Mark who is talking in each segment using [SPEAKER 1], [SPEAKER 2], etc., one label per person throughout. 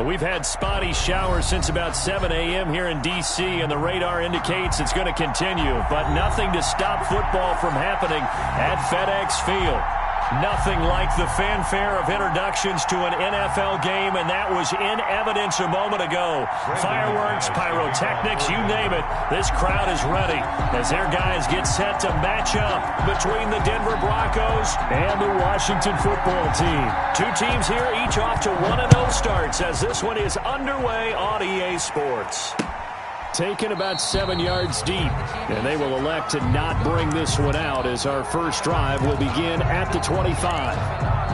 [SPEAKER 1] We've had spotty showers since about 7 a.m. here in D.C., and the radar indicates it's going to continue, but nothing to stop football from happening at FedEx Field. Nothing like the fanfare of introductions to an NFL game, and that was in evidence a moment ago. Fireworks, pyrotechnics, you name it. This crowd is ready as their guys get set to match up between the Denver Broncos and the Washington football team. Two teams here, each off to 1-0 starts as this one is underway on EA Sports. Taken about 7 yards deep, and they will elect to not bring this one out as our first drive will begin at the 25.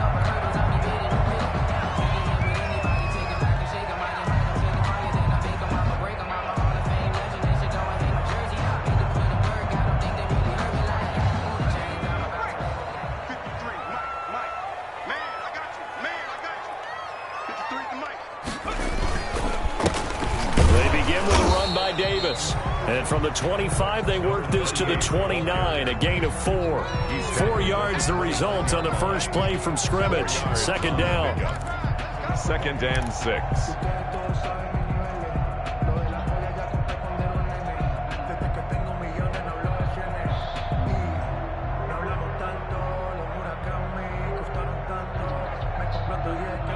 [SPEAKER 1] And from the 25, they work this to the 29, a gain of 4. 4 yards the result on the first play from scrimmage. Second down.
[SPEAKER 2] 2nd and 6.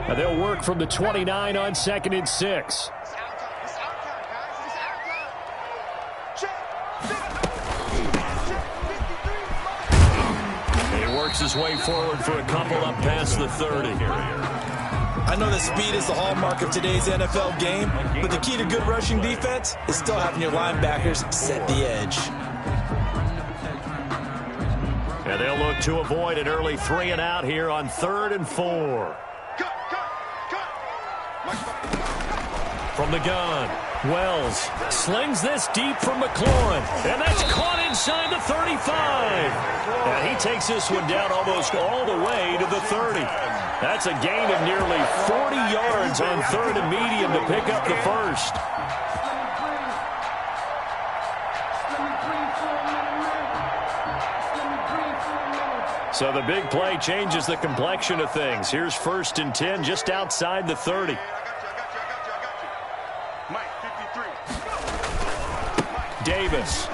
[SPEAKER 1] Now they'll work from the 29 on 2nd and 6. His way forward for a couple up past the 30.
[SPEAKER 3] I know that speed is the hallmark of today's NFL game, but the key to good rushing defense is still having your linebackers set the edge.
[SPEAKER 1] And they'll look to avoid an early 3 and out here on 3rd and 4. From the gun, Wells slings this deep from McLaurin, and that's caught inside the 35. And he takes this one down almost all the way to the 30. That's a gain of nearly 40 yards on 3rd and medium to pick up the first. So the big play changes the complexion of things. Here's 1st and 10 just outside the 30. Davis.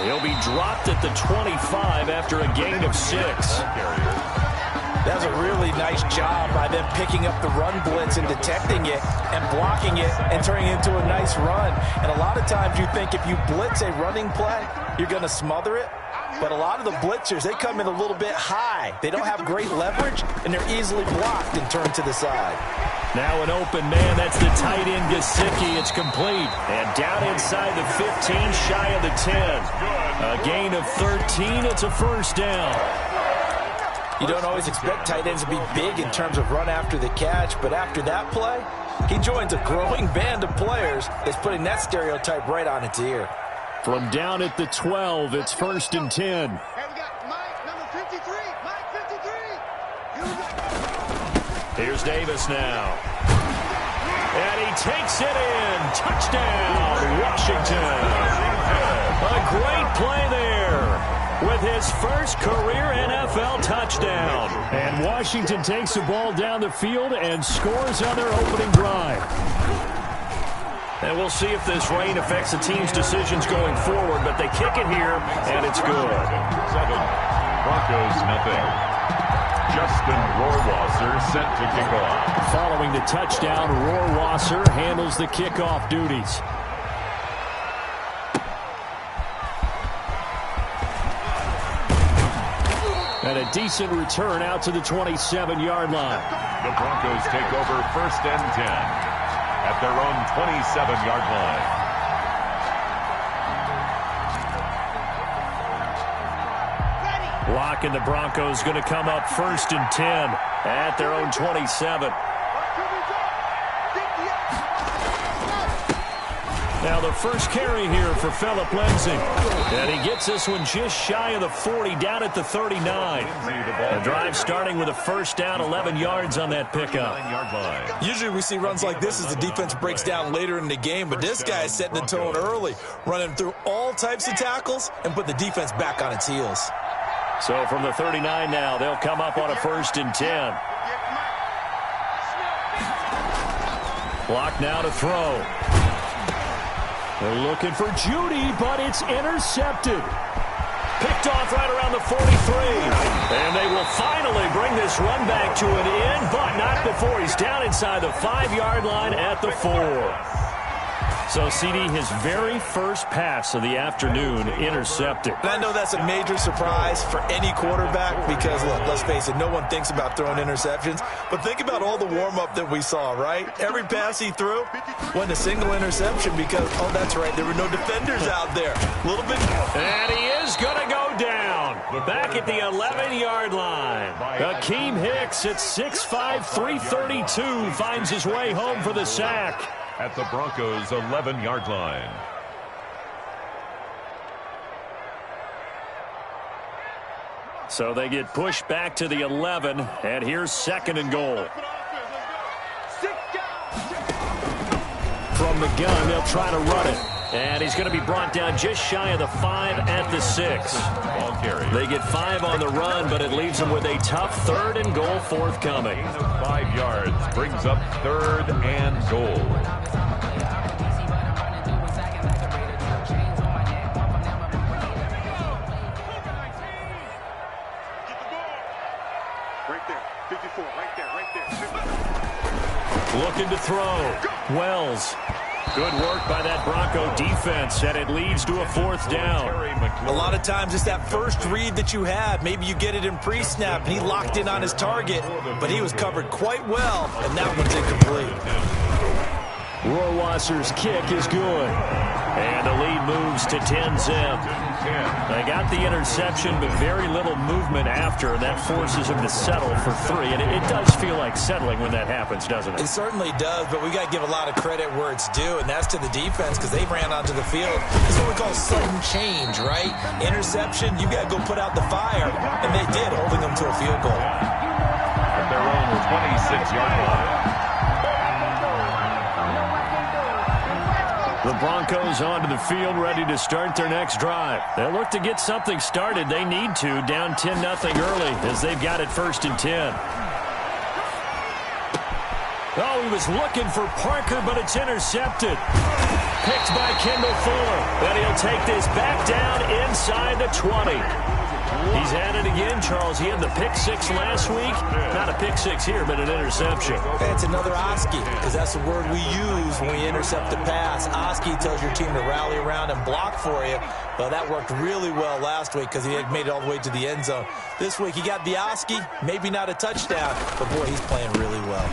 [SPEAKER 1] He'll be dropped at the 25 after a gain of 6.
[SPEAKER 3] That was a really nice job by them picking up the run blitz and detecting it and blocking it and turning it into a nice run. And a lot of times you think if you blitz a running play, you're going to smother it. But a lot of the blitzers, they come in a little bit high. They don't have great leverage, and they're easily blocked and turned to the side.
[SPEAKER 1] Now an open man. That's the tight end, Gesicki. It's complete. And down inside the 15, shy of the 10. A gain of 13. It's a first down.
[SPEAKER 3] You don't always expect tight ends to be big in terms of run after the catch, but after that play, he joins a growing band of players that's putting that stereotype right on its ear.
[SPEAKER 1] From down at the 12, it's 1st and 10.
[SPEAKER 4] Hey, we got Mike, number 53. Mike, 53.
[SPEAKER 1] Here's Davis now. And he takes it in. Touchdown, Washington. A great play there with his first career NFL touchdown. And Washington takes the ball down the field and scores on their opening drive. And we'll see if this rain affects the team's decisions going forward, but they kick it here, and it's good.
[SPEAKER 2] 7, Broncos nothing. Justin Rohrwasser set to kick off.
[SPEAKER 1] Following the touchdown, Rohrwasser handles the kickoff duties. And a decent return out to the 27-yard line.
[SPEAKER 2] The Broncos take over 1st and 10. At their own 27-yard line.
[SPEAKER 1] Lock and the Broncos going to come up 1st and 10 at their own 27. Now the first carry here for Phillip Lindsay. And he gets this one just shy of the 40, down at the 39. The drive starting with a first down, 11 yards on that pickup.
[SPEAKER 3] Usually we see runs like this as the defense breaks down later in the game, but this guy is setting the tone early, running through all types of tackles and put the defense back on its heels.
[SPEAKER 1] So from the 39 now, they'll come up on a 1st and 10. Block now to throw. They're looking for Judy, but it's intercepted. Picked off right around the 43. And they will finally bring this run back to an end, but not before he's down inside the 5-yard line at the 4. So, CD, his very first pass of the afternoon intercepted.
[SPEAKER 3] And I know that's a major surprise for any quarterback because, look, let's face it, no one thinks about throwing interceptions. But think about all the warm-up that we saw, right? Every pass he threw wasn't a single interception because, oh, that's right, there were no defenders out there. A little bit.
[SPEAKER 1] And he is going to go down. Back at the 11-yard line. Akeem Hicks at 6'5", 332 finds his way home for the sack.
[SPEAKER 2] At the Broncos' 11-yard line.
[SPEAKER 1] So they get pushed back to the 11, and here's 2nd and goal. From the gun, they'll try to run it. And he's going to be brought down just shy of the 5 at the 6.
[SPEAKER 2] Ball carry.
[SPEAKER 1] They get 5 on the run, but it leaves them with a tough 3rd and goal forthcoming.
[SPEAKER 2] 5 yards brings up 3rd and goal.
[SPEAKER 1] Looking to throw. Wells. Good work by that Bronco defense, and it leads to a 4th down.
[SPEAKER 3] A lot of times it's that first read that you have. Maybe you get it in pre-snap, and he locked in on his target, but he was covered quite well, and that one's incomplete.
[SPEAKER 1] Rohrwasser's kick is good. And the lead moves to 10-zip. They got the interception, but very little movement after, and that forces him to settle for 3. And it does feel like settling when that happens, doesn't it?
[SPEAKER 3] It certainly does, but we got to give a lot of credit where it's due, and that's to the defense because they ran onto the field. It's what we call sudden change, right? Interception, you got to go put out the fire, and they did, holding them to a field goal.
[SPEAKER 2] At their own 26-yard line.
[SPEAKER 1] The Broncos onto the field, ready to start their next drive. They'll look to get something started. They need to, down 10-0 early, as they've got it 1st and 10. Oh, he was looking for Parker, but it's intercepted. Picked by Kendall Fuller. But he'll take this back down inside the 20. He's at it again, Charles. He had the pick 6 last week. Not a pick 6 here, but an interception.
[SPEAKER 3] It's another Oski, because that's the word we use when we intercept the pass. Oski tells your team to rally around and block for you. Well, that worked really well last week because he had made it all the way to the end zone. This week, he got the Oski, maybe not a touchdown, but boy, he's playing really well.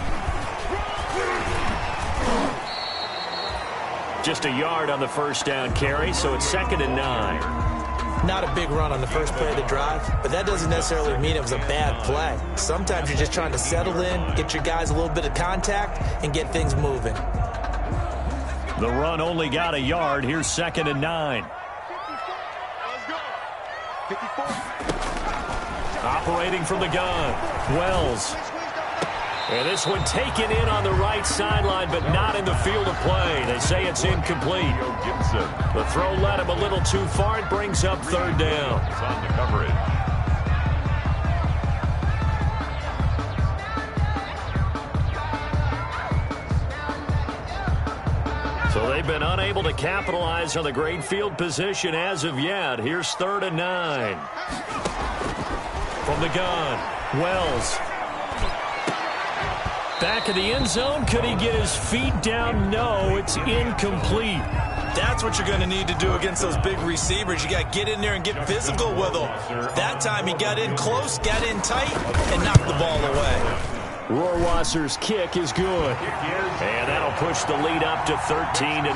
[SPEAKER 1] Just a yard on the 1st down carry, so it's 2nd and 9.
[SPEAKER 3] Not a big run on the first play of the drive, but that doesn't necessarily mean it was a bad play. Sometimes you're just trying to settle in, get your guys a little bit of contact, and get things moving.
[SPEAKER 1] The run only got a yard. Here's 2nd and 9. Operating from the gun. Wells. And this one taken in on the right sideline, but not in the field of play. They say it's incomplete. The throw led him a little too far. It brings up 3rd down.
[SPEAKER 2] It's on the coverage.
[SPEAKER 1] So they've been unable to capitalize on the great field position as of yet. Here's 3rd and 9. From the gun, Wells. Back of the end zone. Could he get his feet down? No, it's incomplete.
[SPEAKER 3] That's what you're going to need to do against those big receivers. You got to get in there and get physical with them. That time he got in close, got in tight, and knocked the ball away.
[SPEAKER 1] Rohrwasser's kick is good. And that'll push the lead up to 13-0.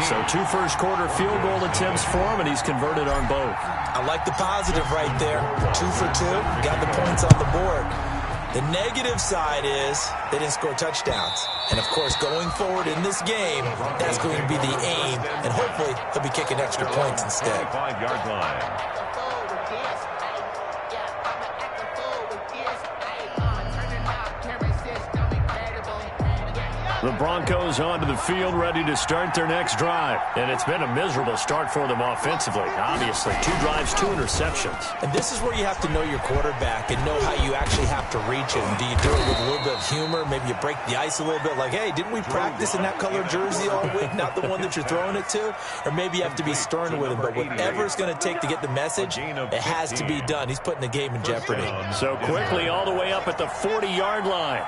[SPEAKER 1] So 2 first-quarter field goal attempts for him, and he's converted on both.
[SPEAKER 3] I like the positive right there. 2 for 2, got the points on the board. The negative side is they didn't score touchdowns. And, of course, going forward in this game, that's going to be the aim. And hopefully he'll be kicking extra points instead.
[SPEAKER 2] 5-yard line.
[SPEAKER 1] The Broncos onto the field, ready to start their next drive. And it's been a miserable start for them offensively, obviously. 2 drives, 2 interceptions.
[SPEAKER 3] And this is where you have to know your quarterback and know how you actually have to reach him. Do you do it with a little bit of humor? Maybe you break the ice a little bit like, hey, didn't we practice in that color jersey all week, not the one that you're throwing it to? Or maybe you have to be stern with him. But whatever it's going to take to get the message, it has to be done. He's putting the game in jeopardy.
[SPEAKER 1] So quickly all the way up at the 40-yard line.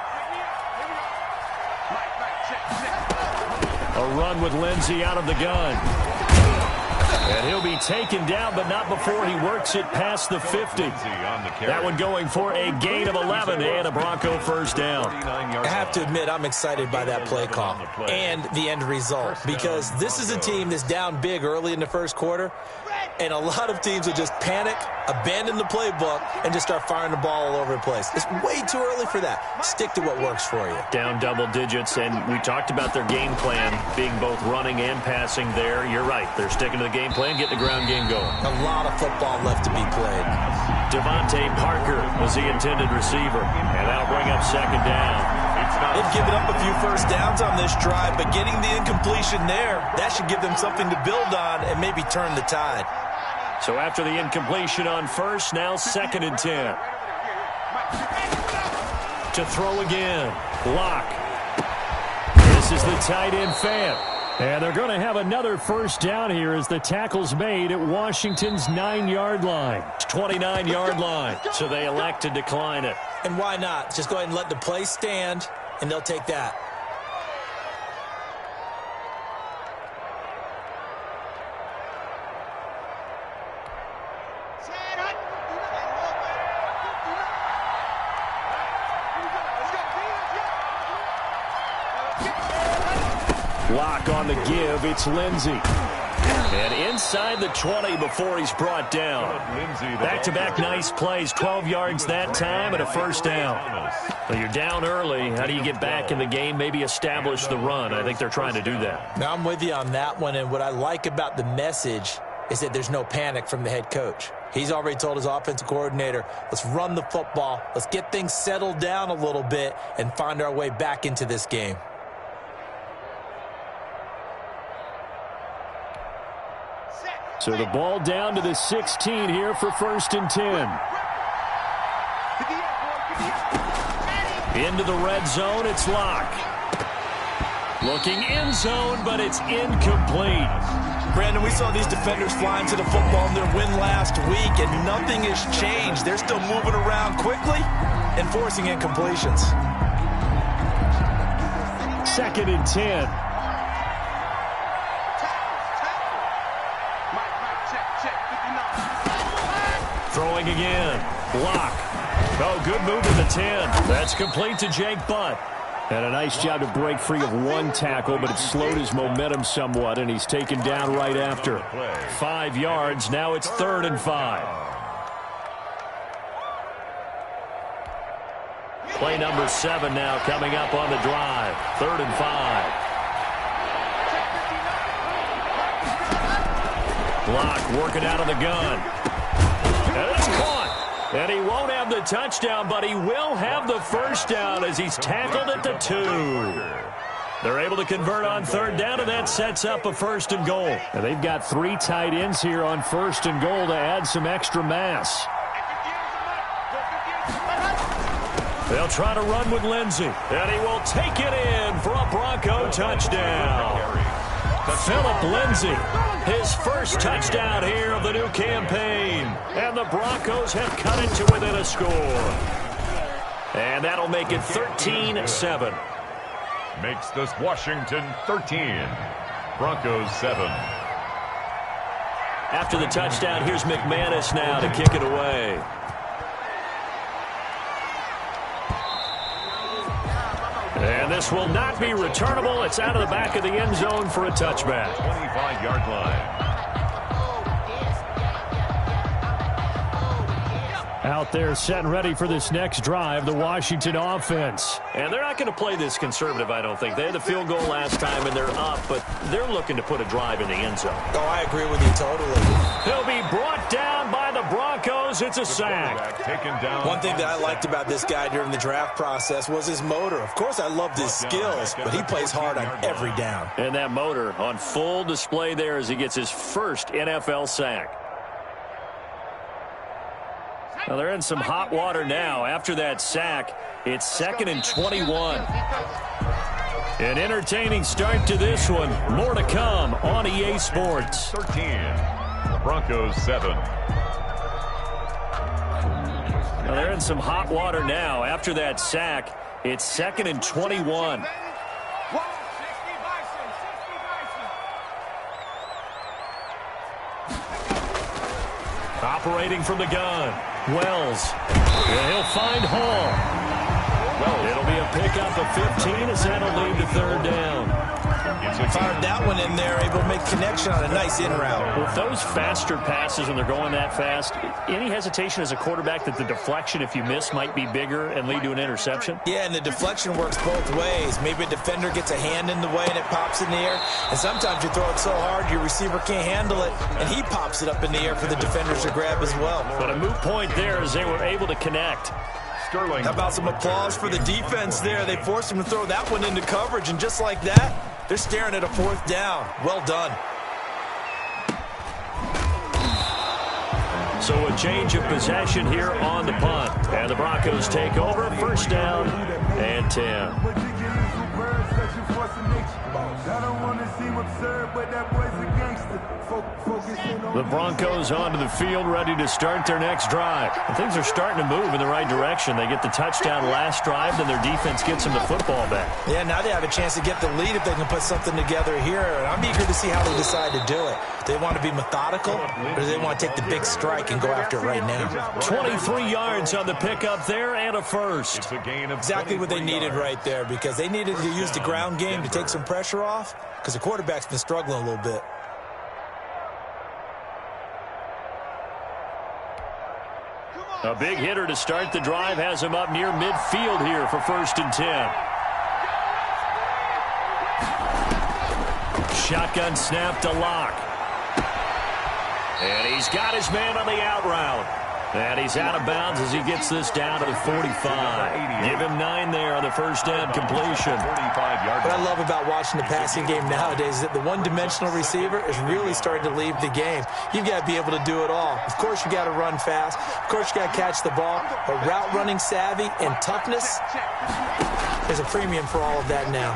[SPEAKER 1] A run with Lindsey out of the gun. And he'll be taken down, but not before he works it past the 50. That one going for a gain of 11 and a Bronco first down.
[SPEAKER 3] I have to admit, I'm excited by that play call and the end result, because this is a team that's down big early in the first quarter, and a lot of teams will just panic, abandon the playbook, and just start firing the ball all over the place. It's way too early for that. Stick to what works for you.
[SPEAKER 1] Down double digits, and we talked about their game plan being both running and passing there. You're right. They're sticking to the game plan, getting the ground game going.
[SPEAKER 3] A lot of football left to be played.
[SPEAKER 1] Devontae Parker was the intended receiver, and that'll bring up second down.
[SPEAKER 3] They've given up a few first downs on this drive, but getting the incompletion there, that should give them something to build on and maybe turn the tide.
[SPEAKER 1] So after the incompletion on first, now 2nd and 10. To throw again. Lock. This is the tight end fan. And they're going to have another first down here as the tackle's made at Washington's 9-yard line. 29-yard line. So they elect to decline it.
[SPEAKER 3] And why not? Just go ahead and let the play stand, and they'll take that.
[SPEAKER 1] Lock on the give. It's Lindsey. And inside the 20 before he's brought down. Back-to-back nice plays. 12 yards that time and a first down. Well, you're down early. How do you get back in the game? Maybe establish the run. I think they're trying to do that.
[SPEAKER 3] Now, I'm with you on that one. And what I like about the message is that there's no panic from the head coach. He's already told his offensive coordinator, let's run the football. Let's get things settled down a little bit and find our way back into this game.
[SPEAKER 1] So the ball down to the 16 here for 1st and 10. Into the red zone, it's Lock. Looking end zone, but it's incomplete.
[SPEAKER 3] Brandon, we saw these defenders flying to the football in their win last week, and nothing has changed. They're still moving around quickly and forcing incompletions.
[SPEAKER 1] 2nd and 10. Throwing again. Block. Oh, good move to the 10. That's complete to Jake Butt. And a nice job to break free of one tackle, but it slowed his momentum somewhat, and he's taken down right after. 5 yards. Now it's 3rd and 5. Play number 7 now coming up on the drive. 3rd and 5. Block working out of the gun. And it's caught. And he won't have the touchdown, but he will have the first down as he's tackled at the 2. They're able to convert on 3rd down, and that sets up a 1st and goal. And they've got 3 tight ends here on 1st and goal to add some extra mass. They'll try to run with Lindsey, and he will take it in for a Bronco touchdown. Philip Lindsey, his first touchdown here of the new campaign. And the Broncos have cut it to within a score. And that'll make it 13-7.
[SPEAKER 2] Makes this Washington 13. Broncos 7.
[SPEAKER 1] After the touchdown, here's McManus now to kick it away. And this will not be returnable. It's out of the back of the end zone for a touchback.
[SPEAKER 2] 25-yard line.
[SPEAKER 1] Out there set and ready for this next drive, the Washington offense. And they're not going to play this conservative, I don't think. They had the field goal last time, and they're up, but they're looking to put a drive in the end zone.
[SPEAKER 3] Oh, I agree with you totally.
[SPEAKER 1] He'll be brought down by the Broncos goes. It's a sack.
[SPEAKER 3] One thing that I liked about this guy during the draft process was his motor. Of course, I loved his skills, but he plays hard on every down.
[SPEAKER 1] And that motor on full display there as he gets his first NFL sack. Well, they're in some hot water now. After that sack, it's 2nd and 21. An entertaining start to this one. More to come on EA Sports.
[SPEAKER 2] 13. Broncos 7.
[SPEAKER 1] Well, they're in some hot water now. After that sack, it's 2nd and 21. Operating from the gun. Wells. And he'll find Hall. It'll be a pickup of 15 as that'll lead to 3rd down.
[SPEAKER 3] Fired that one in there, able to make connection on a nice in route.
[SPEAKER 1] With those faster passes when they're going that fast, any hesitation as a quarterback that the deflection, if you miss, might be bigger and lead to an interception?
[SPEAKER 3] Yeah, and the deflection works both ways. Maybe a defender gets a hand in the way and it pops in the air. And sometimes you throw it so hard your receiver can't handle it, and he pops it up in the air for the defenders to grab as well.
[SPEAKER 1] But a moot point there as they were able to connect.
[SPEAKER 2] Sterling.
[SPEAKER 3] How about some applause for the defense there? They forced him to throw that one into coverage, and just like that, they're staring at a 4th down. Well done.
[SPEAKER 1] So a change of possession here on the punt. And the Broncos take over. 1st down and 10. The Broncos onto the field, ready to start their next drive. And things are starting to move in the right direction. They get the touchdown last drive, then their defense gets them the football back.
[SPEAKER 3] Yeah, now they have a chance to get the lead if they can put something together here. And I'm eager to see how they decide to do it. Do they want to be methodical, or do they want to take the big strike and go after it right now?
[SPEAKER 1] 23 yards on the pickup there and a first.
[SPEAKER 2] It's a gain of
[SPEAKER 3] Exactly what they needed right there, because they needed to use the ground game to take some pressure off, because the quarterback's been struggling a little bit.
[SPEAKER 1] A big hitter to start the drive has him up near midfield here for 1st and 10. Shotgun snap to Locke. And he's got his man on the out route. And he's out of bounds as he gets this down to the 45. Give him 9 there on the 1st down completion.
[SPEAKER 3] What I love about watching the passing game nowadays is that the one-dimensional receiver is really starting to leave the game. You've got to be able to do it all. Of course, you got to run fast. Of course, you got to catch the ball. But route running savvy and toughness, there's a premium for all of that now.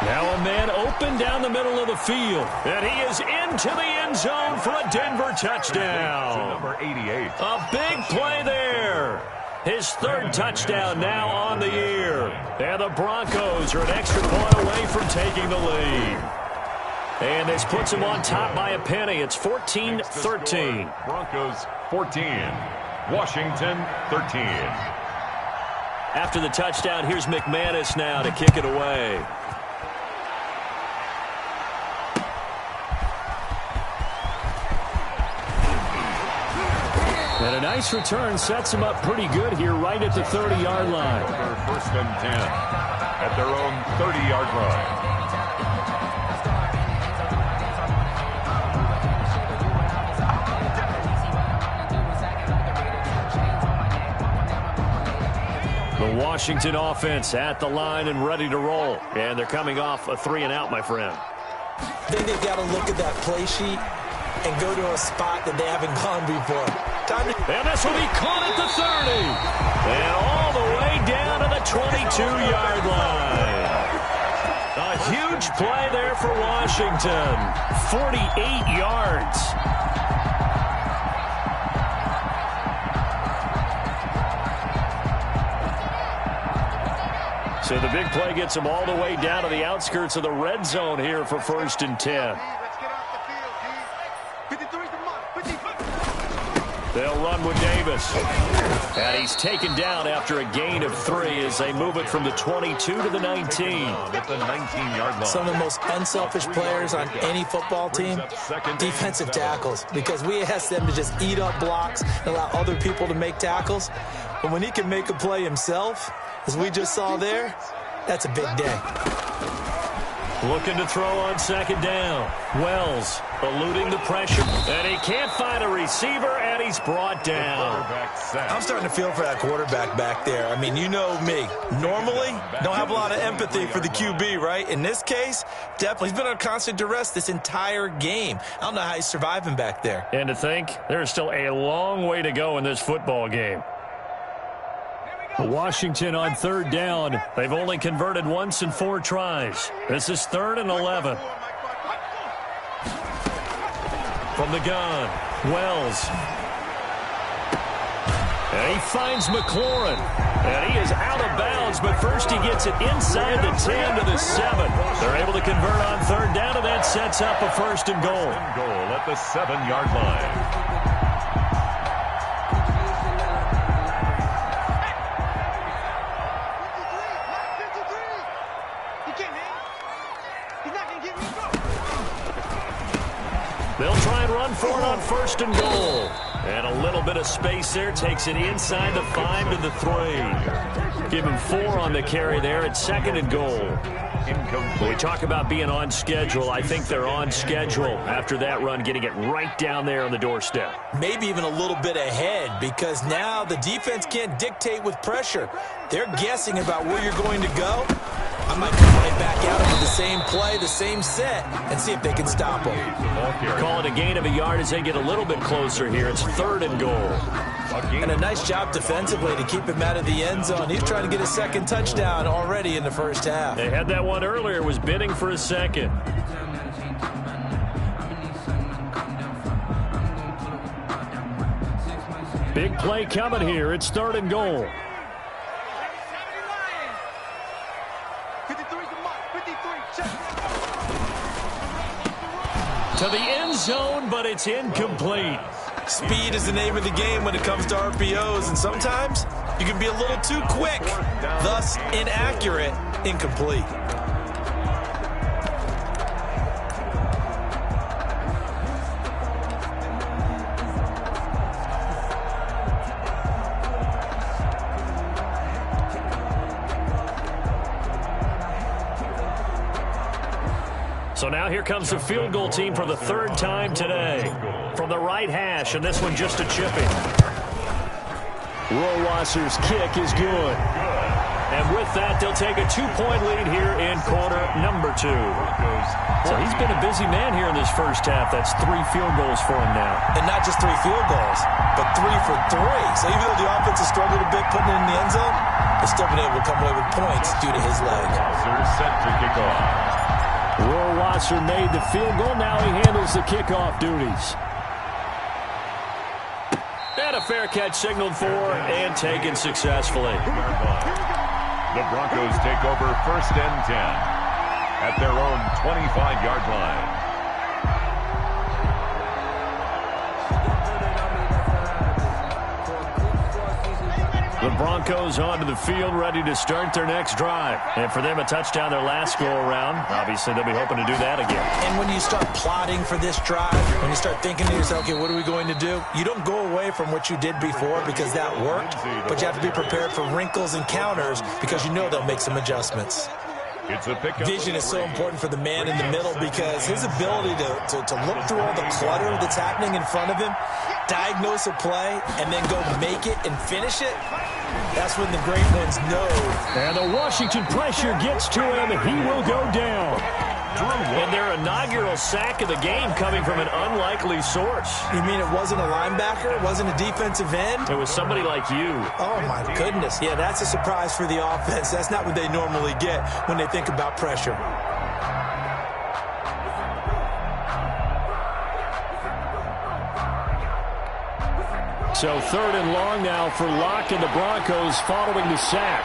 [SPEAKER 1] Now a man open down the middle of the field. And he is into the end zone for a Denver touchdown.
[SPEAKER 2] Number 88.
[SPEAKER 1] A big play there. His 3rd touchdown now on the year. And the Broncos are an extra point away from taking the lead. And this puts them on top by a penny. It's 14-13.
[SPEAKER 2] Broncos 14. Washington 13.
[SPEAKER 1] After the touchdown, here's McManus now to kick it away. And a nice return sets them up pretty good here right at the 30-yard line.
[SPEAKER 2] 1st and 10 at their own 30-yard
[SPEAKER 1] line. The Washington offense at the line and ready to roll. And they're coming off a 3-and-out, my friend.
[SPEAKER 3] I think they've got to look at that play sheet and go to a spot that they haven't gone before.
[SPEAKER 1] And this will be caught at the 30. And all the way down to the 22-yard line. A huge play there for Washington. 48 yards. So the big play gets them all the way down to the outskirts of the red zone here for 1st and 10. They'll run with Davis. And he's taken down after a gain of 3 as they move it from the 22 to the 19.
[SPEAKER 2] At the 19-yard line.
[SPEAKER 3] Some of the most unselfish players on any football team, defensive tackles, because we ask them to just eat up blocks and allow other people to make tackles. But when he can make a play himself, as we just saw there, that's a big day.
[SPEAKER 1] Looking to throw on second down. Wells eluding the pressure. And he can't find a receiver, and he's brought down.
[SPEAKER 3] I'm starting to feel for that quarterback back there. I mean, you know me. Normally, don't have a lot of empathy for the QB, right? In this case, definitely. He's been under constant duress this entire game. I don't know how he's surviving back there.
[SPEAKER 1] And to think, there's still a long way to go in this football game. Washington on third down. They've only converted once in 4 tries. This is 3rd and 11. From the gun, Wells. And he finds McLaurin. And he is out of bounds, but first he gets it inside the 10 to the 7. They're able to convert on third down, and that sets up a 1st and goal.
[SPEAKER 2] Goal at the 7-yard line.
[SPEAKER 1] They'll try and run for it on 1st and goal. And a little bit of space there. Takes it inside the 5 to the 3. Give him 4 on the carry there at 2nd and goal. When we talk about being on schedule, I think they're on schedule after that run, getting it right down there on the doorstep.
[SPEAKER 3] Maybe even a little bit ahead, because now the defense can't dictate with pressure. They're guessing about where you're going to go. I might come right back out with the same play, the same set, and see if they can stop them.
[SPEAKER 1] Call it a gain of a yard as they get a little bit closer here. It's 3rd and goal.
[SPEAKER 3] And a nice job defensively to keep him out of the end zone. He's trying to get a 2nd touchdown already in the first half.
[SPEAKER 1] They had that one earlier, was bidding for a 2nd. Big play coming here. It's 3rd and goal. To the end zone, but it's incomplete.
[SPEAKER 3] Speed is the name of the game when it comes to RPOs, and sometimes you can be a little too quick, thus inaccurate, incomplete.
[SPEAKER 1] So now here comes the field goal team for the 3rd time today. From the right hash, and this one just a chipping. Rohrwasser's kick is good. And with that, they'll take a 2-point lead here in quarter number 2. So he's been a busy man here in this first half. That's 3 field goals for him now.
[SPEAKER 3] And not just 3 field goals, but 3 for 3. So even though the offense has struggled a bit putting it in the end zone, they've still been able to come away with points due to his leg.
[SPEAKER 2] Set to kick off.
[SPEAKER 1] Rohrwasser made the field goal. Now he handles the kickoff duties. And a fair catch signaled for and taken successfully.
[SPEAKER 2] The Broncos take over 1st and 10 at their own 25-yard line.
[SPEAKER 1] The Broncos onto the field, ready to start their next drive. And for them, a touchdown their last go-around. Obviously, they'll be hoping to do that again.
[SPEAKER 3] And when you start plotting for this drive, when you start thinking to yourself, okay, what are we going to do? You don't go away from what you did before because that worked, but you have to be prepared for wrinkles and counters because you know they'll make some adjustments. Vision is so important for the man in the middle because his ability to look through all the clutter that's happening in front of him, diagnose a play, and then go make it and finish it, that's when the great ones know.
[SPEAKER 1] And the Washington pressure gets to him, and he will go down. And their inaugural sack of the game coming from an unlikely source.
[SPEAKER 3] You mean it wasn't a linebacker? It wasn't a defensive end?
[SPEAKER 1] It was somebody like you.
[SPEAKER 3] Oh, my goodness. Yeah, that's a surprise for the offense. That's not what they normally get when they think about pressure.
[SPEAKER 1] So 3rd and long now for Locke and the Broncos following the sack.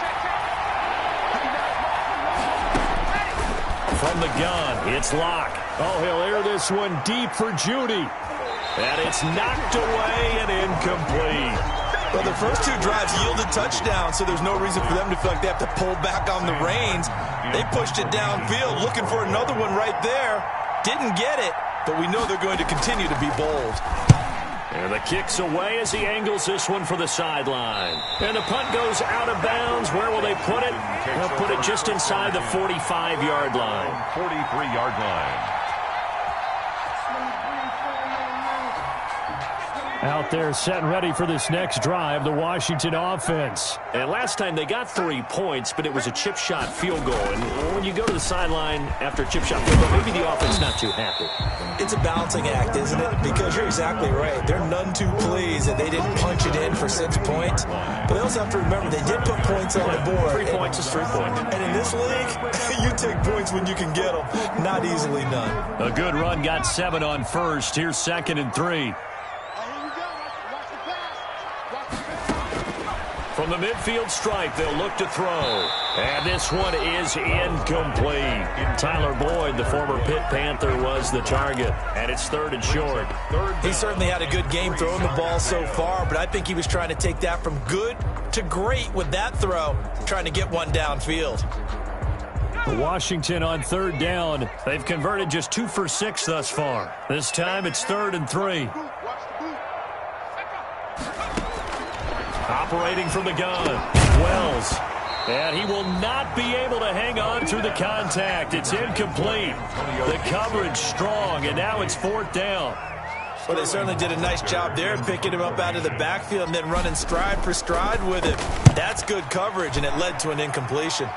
[SPEAKER 1] From the gun, it's Locke. Oh, he'll air this one deep for Judy. And it's knocked away and incomplete.
[SPEAKER 3] Well, the first 2 drives yielded touchdowns, so there's no reason for them to feel like they have to pull back on the reins. They pushed it downfield, looking for another one right there. Didn't get it, but we know they're going to continue to be bold.
[SPEAKER 1] And the kick's away as he angles this one for the sideline. And the punt goes out of bounds. Where will they put it? They'll put it just inside the 45-yard line.
[SPEAKER 2] 43-yard line.
[SPEAKER 1] Out there set and ready for this next drive, the Washington offense. And last time they got 3 points, but it was a chip shot field goal. And when you go to the sideline after a chip shot field goal, maybe the offense not too happy.
[SPEAKER 3] It's a balancing act, isn't it? Because you're exactly right. They're none too pleased that they didn't punch it in for 6 points. But they also have to remember they did put points on the board.
[SPEAKER 1] 3 points is 3 points.
[SPEAKER 3] And in this league, you take points when you can get them. Not easily done.
[SPEAKER 1] A good run got 7 on first. Here's 2nd and 3. From the midfield stripe, they'll look to throw. And this one is incomplete. Tyler Boyd, the former Pitt Panther, was the target. And it's 3rd and short.
[SPEAKER 3] He certainly had a good game throwing the ball so far, but I think he was trying to take that from good to great with that throw, trying to get one downfield.
[SPEAKER 1] Washington on 3rd down. They've converted just 2 for 6 thus far. This time it's 3rd and 3. Operating from the gun, Wells. And he will not be able to hang on through the contact. It's incomplete. The coverage strong, and now it's 4th down.
[SPEAKER 3] Well, they certainly did a nice job there, picking him up out of the backfield and then running stride for stride with him. That's good coverage, and it led to an incompletion.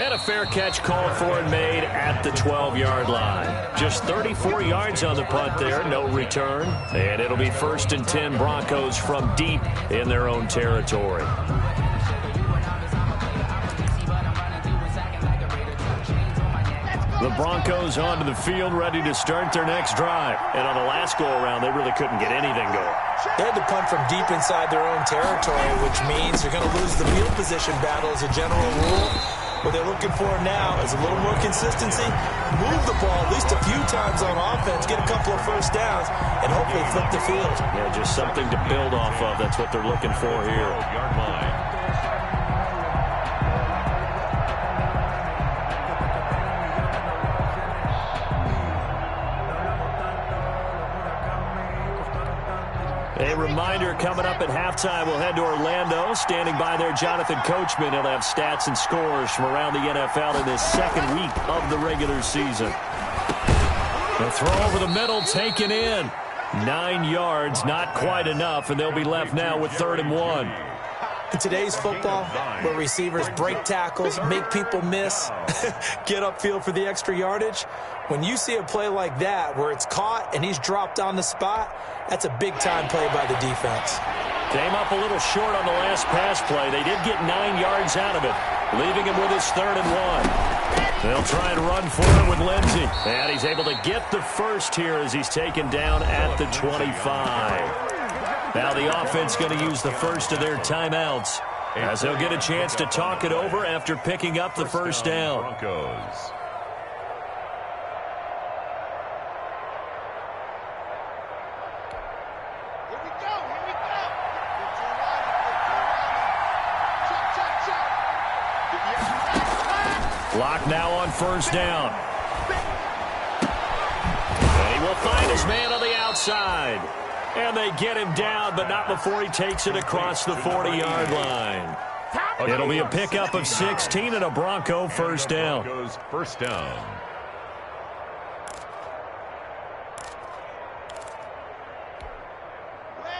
[SPEAKER 1] And a fair catch called for and made at the 12-yard line. Just 34 yards on the punt there, no return. And it'll be 1st and 10 Broncos from deep in their own territory. The Broncos onto the field, ready to start their next drive. And on the last go-around, they really couldn't get anything going.
[SPEAKER 3] They had to punt from deep inside their own territory, which means they're going to lose the field position battle as a general rule. What they're looking for now is a little more consistency, move the ball at least a few times on offense, get a couple of first downs, and hopefully flip the field.
[SPEAKER 1] Yeah, just something to build off of. That's what they're looking for here.
[SPEAKER 2] Yard line.
[SPEAKER 1] A reminder, coming up at halftime, we'll head to Orlando. Standing by there, Jonathan Coachman. He'll have stats and scores from around the NFL in this 2nd week of the regular season. The throw over the middle, taken in. 9 yards, not quite enough, and they'll be left now with 3rd and 1.
[SPEAKER 3] In today's football, where receivers break tackles, make people miss, get upfield for the extra yardage, when you see a play like that where it's caught and he's dropped on the spot, that's a big-time play by the defense.
[SPEAKER 1] Came up a little short on the last pass play. They did get 9 yards out of it, leaving him with his 3rd and 1. They'll try and run for it with Lindsey. And he's able to get the first here as he's taken down at the 25. Now the offense going to use the first of their timeouts as they'll get a chance to talk it over after picking up the first down.
[SPEAKER 2] Broncos.
[SPEAKER 4] Here we go.
[SPEAKER 1] Lock now on 1st down. And he will find his man on the outside. And they get him down, but not before he takes it across the 40-yard line. It'll be a pickup of 16 and a Bronco 1st down.
[SPEAKER 2] Broncos 1st down.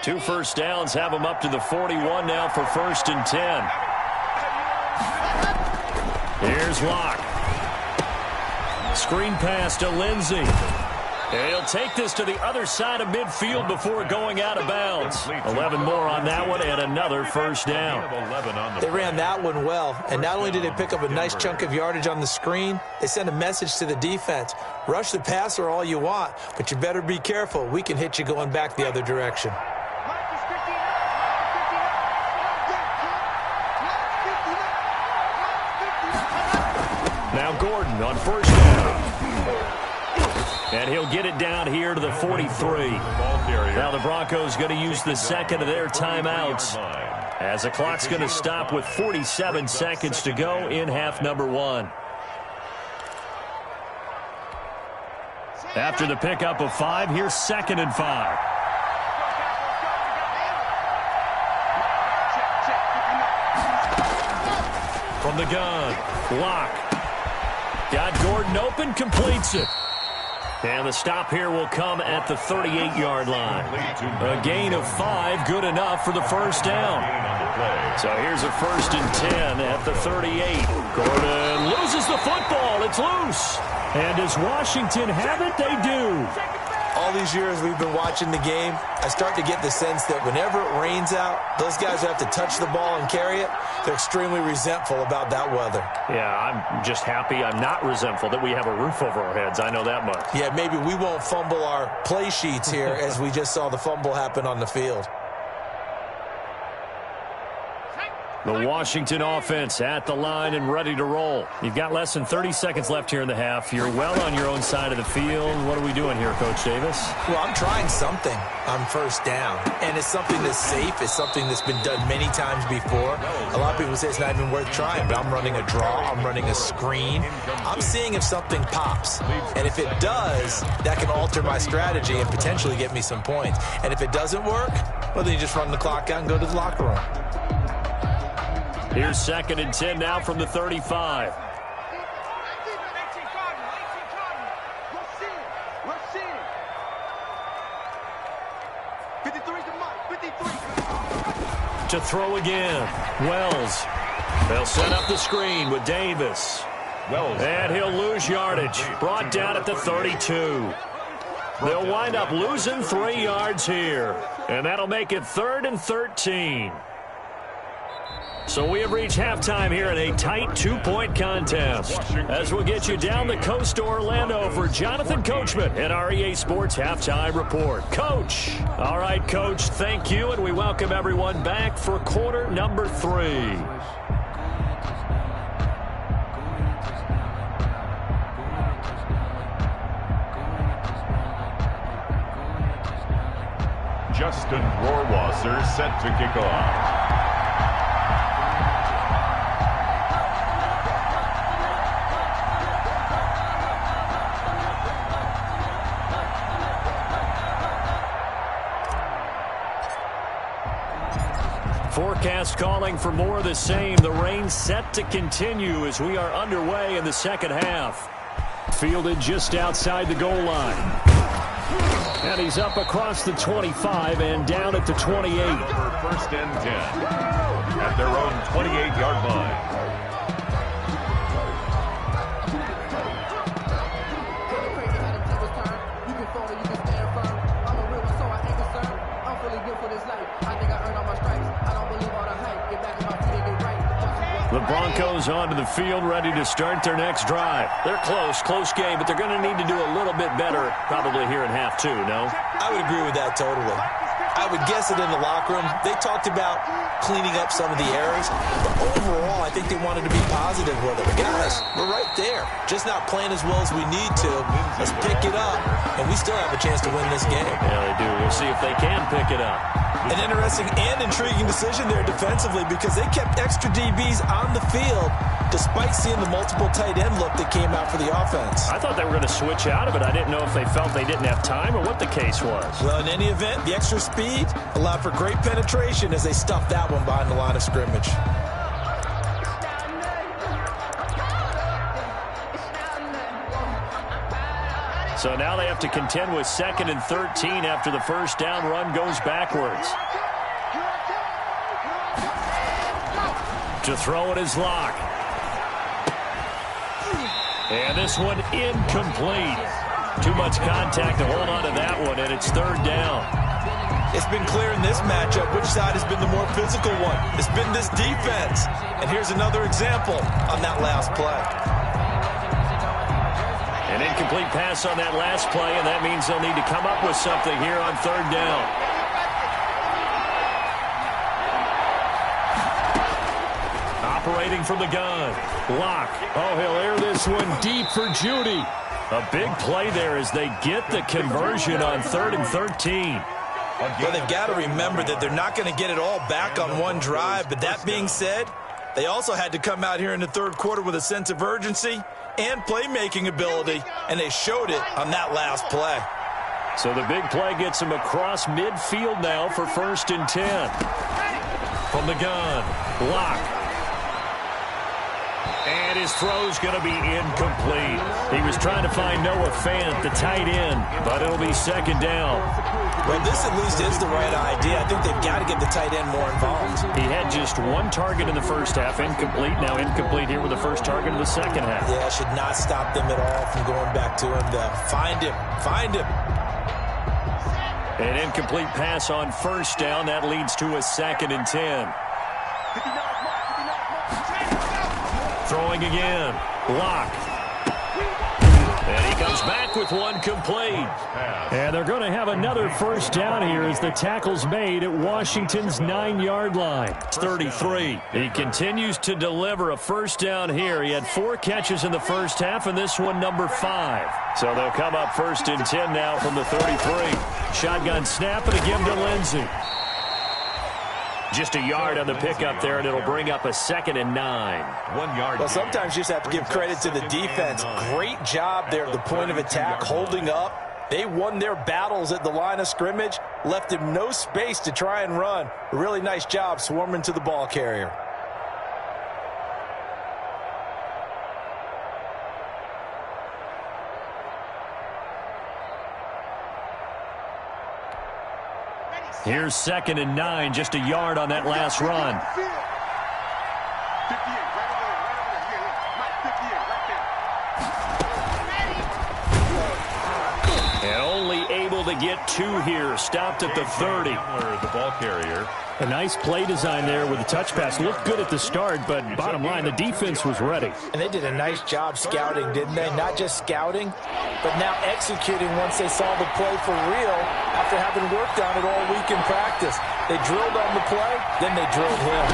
[SPEAKER 1] Two first downs have him up to the 41 now for 1st and 10. Here's Locke. Screen pass to Lindsey. And he'll take this to the other side of midfield before going out of bounds. 11 more on that one and another 1st down.
[SPEAKER 3] They ran that one well, and not only did they pick up a nice chunk of yardage on the screen, they sent a message to the defense. Rush the passer all you want, but you better be careful. We can hit you going back the other direction.
[SPEAKER 1] Now Gordon on 1st down. And he'll get it down here to the 43. Now the Broncos going to use the 2nd of their timeouts as the clock's going to stop with 47 seconds to go in half number 1. After the pickup of 5, here's 2nd and 5. From the gun, Locke. Got Gordon open, completes it. And the stop here will come at the 38-yard line. A gain of 5, good enough for the first down. So here's a 1st and 10 at the 38. Gordon loses the football. It's loose. And does Washington have it? They do.
[SPEAKER 3] All these years we've been watching the game, I start to get the sense that whenever it rains out, those guys who have to touch the ball and carry it, they're extremely resentful about that weather.
[SPEAKER 1] Yeah, I'm just happy I'm not resentful that we have a roof over our heads. I know that much.
[SPEAKER 3] Yeah, maybe we won't fumble our play sheets here as we just saw the fumble happen on the field.
[SPEAKER 1] The Washington offense at the line and ready to roll. You've got less than 30 seconds left here in the half. You're well on your own side of the field. What are we doing here, Coach Davis?
[SPEAKER 3] Well, I'm trying something on first down, and it's something that's safe. It's something that's been done many times before. A lot of people say it's not even worth trying, but I'm running a draw. I'm running a screen. I'm seeing if something pops, and if it does, that can alter my strategy and potentially get me some points. And if it doesn't work, well, then you just run the clock out and go to the locker room.
[SPEAKER 1] Here's 2nd and 10 now from the 35. To throw again. Wells. They'll set up the screen with Davis.
[SPEAKER 2] Wells.
[SPEAKER 1] And he'll lose yardage. Brought down at the 32. They'll wind up losing 3 yards here. And that'll make it 3rd and 13. So we have reached halftime here in a tight 2-point contest. As we'll get you down the coast to Orlando for Jonathan Coachman and our EA Sports Halftime Report. Coach. All right, Coach, thank you, and we welcome everyone back for quarter number 3.
[SPEAKER 2] Justin Rohrwasser set to kick off.
[SPEAKER 1] Forecast calling for more of the same. The rain set to continue as we are underway in the second half. Fielded just outside the goal line. And he's up across the 25 and down at the 28.
[SPEAKER 2] 1st and 10 at their own 28-yard line.
[SPEAKER 1] The Broncos onto the field, ready to start their next drive. They're close game, but they're going to need to do a little bit better probably here in half 2, no?
[SPEAKER 3] I would agree with that totally. I would guess it in the locker room. They talked about cleaning up some of the errors, but overall, I think they wanted to be positive with it. Guys, we're right there. Just not playing as well as we need to. Let's pick it up, and we still have a chance to win this game.
[SPEAKER 1] Yeah, they do. We'll see if they can pick it up.
[SPEAKER 3] An interesting and intriguing decision there defensively because they kept extra DBs on the field despite seeing the multiple tight end look that came out for the offense.
[SPEAKER 1] I thought they were going to switch out of it. I didn't know if they felt they didn't have time or what the case was.
[SPEAKER 3] Well, in any event, the extra speed allowed for great penetration as they stuffed that one behind the line of scrimmage.
[SPEAKER 1] So now they have to contend with 2nd and 13 after the first down run goes backwards. To throw it is Locke. And this one incomplete. Too much contact to hold on to that one, and it's 3rd down.
[SPEAKER 3] It's been clear in this matchup which side has been the more physical one. It's been this defense. And here's another example on that last play.
[SPEAKER 1] An incomplete pass on that last play, and that means they'll need to come up with something here on 3rd down. Operating from the gun. Locke. Oh, he'll air this one deep for Judy. A big play there as they get the conversion on 3rd and 13.
[SPEAKER 3] Well, they've got to remember that they're not going to get it all back on one drive. But that being said, they also had to come out here in the 3rd quarter with a sense of urgency and playmaking ability, and they showed it on that last play.
[SPEAKER 1] So the big play gets them across midfield now for 1st and 10. From the gun, Locke. And his throw's going to be incomplete. He was trying to find Noah Fant, the tight end, but it'll be second down.
[SPEAKER 3] Well, this at least is the right idea. I think they've got to get the tight end more involved.
[SPEAKER 1] He had just one target in the first half, incomplete. Now incomplete here with the first target in the second half.
[SPEAKER 3] Yeah, should not stop them at all from going back to him. Find him. Find him.
[SPEAKER 1] An incomplete pass on first down. That leads to a 2nd and 10. Throwing again. Lock. And he comes back with one complete. And they're going to have another first down here as the tackle's made at Washington's 9-yard line. It's 33. He continues to deliver a first down here. He had 4 catches in the first half, and this one number 5. So they'll come up 1st and 10 now from the 33. Shotgun snap and a give to Lindsey. Just a yard on the pickup there, and it'll bring up a 2nd and 9.
[SPEAKER 2] 1 yard.
[SPEAKER 3] Well, sometimes you just have to give credit to the defense. Great job there at the point of attack, holding up. They won their battles at the line of scrimmage, left him no space to try and run. A really nice job swarming to the ball carrier.
[SPEAKER 1] Here's 2nd and 9, just a yard on that last run. And only able to get 2 here, stopped at the 30.
[SPEAKER 2] The ball carrier.
[SPEAKER 1] A nice play design there with the touch pass. Looked good at the start, but bottom line, the defense was ready.
[SPEAKER 3] And they did a nice job scouting, didn't they? Not just scouting, but now executing once they saw the play for real after having worked on it all week in practice. They drilled on the play, then they drilled him.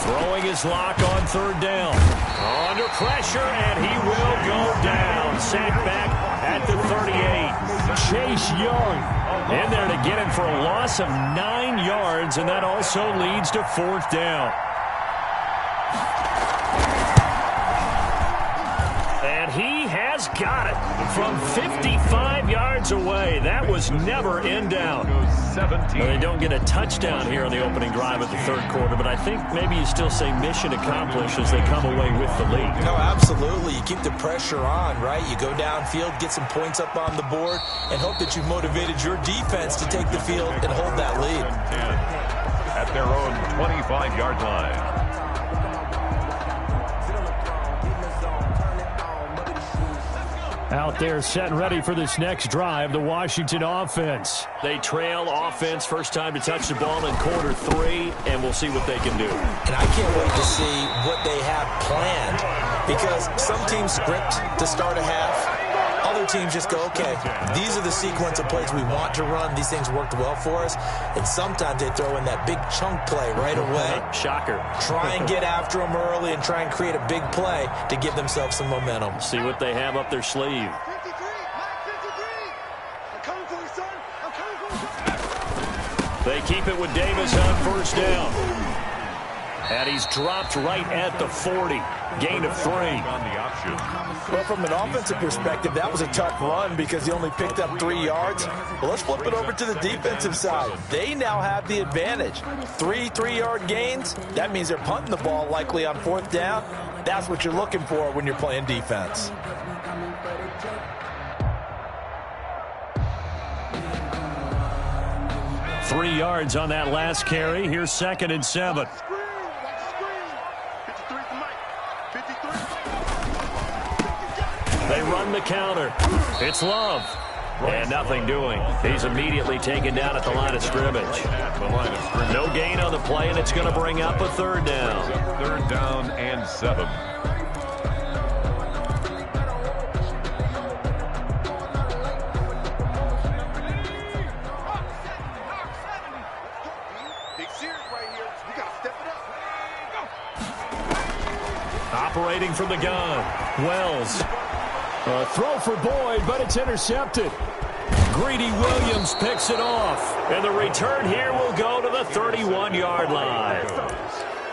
[SPEAKER 1] Throwing his lock on 3rd down. Under pressure, and he will go down. Sacked back at the 38. Chase Young in there to get him for a loss of 9 yards, and that also leads to 4th down. And he has got it from 55 yards away. That was never in down.
[SPEAKER 2] 17.
[SPEAKER 1] Well, they don't get a touchdown here on the opening drive of the 3rd quarter, but I think maybe you still say mission accomplished as they come away with the lead.
[SPEAKER 3] No, absolutely. You keep the pressure on, right? You go downfield, get some points up on the board, and hope that you've motivated your defense to take the field and hold that lead.
[SPEAKER 2] At their own 25-yard line.
[SPEAKER 1] Out there set and ready for this next drive, the Washington offense. They trail offense, first time to touch the ball in quarter 3, and we'll see what they can do.
[SPEAKER 3] And I can't wait to see what they have planned, because some teams script to start a half. Other teams just go, okay, these are the sequence of plays we want to run. These things worked well for us. And sometimes they throw in that big chunk play right away.
[SPEAKER 1] Shocker.
[SPEAKER 3] Try and get after them early and try and create a big play to give themselves some momentum.
[SPEAKER 1] See what they have up their sleeve.
[SPEAKER 4] 53, Mike 53. I'm coming for you, son. I'm coming for you.
[SPEAKER 1] They keep it with Davis on 1st down. And he's dropped right at the 40. Gain of 3.
[SPEAKER 2] On the option.
[SPEAKER 3] Well, from an offensive perspective, that was a tough run because he only picked up 3 yards. Well, let's flip it over to the defensive side. They now have the advantage. 3 3-yard gains. That means they're punting the ball likely on 4th down. That's what you're looking for when you're playing defense.
[SPEAKER 1] Three yards on that last carry. Here's 2nd and 7. They run the counter. It's Love. And nothing doing. He's immediately taken down at the line of scrimmage. No gain on the play, and it's going to bring up a 3rd down.
[SPEAKER 2] 3rd down and 7.
[SPEAKER 4] Big series right here. We got to step it up.
[SPEAKER 1] Operating from the gun. Wells. A throw for Boyd, but it's intercepted. Greedy Williams picks it off. And the return here will go to the 31-yard line.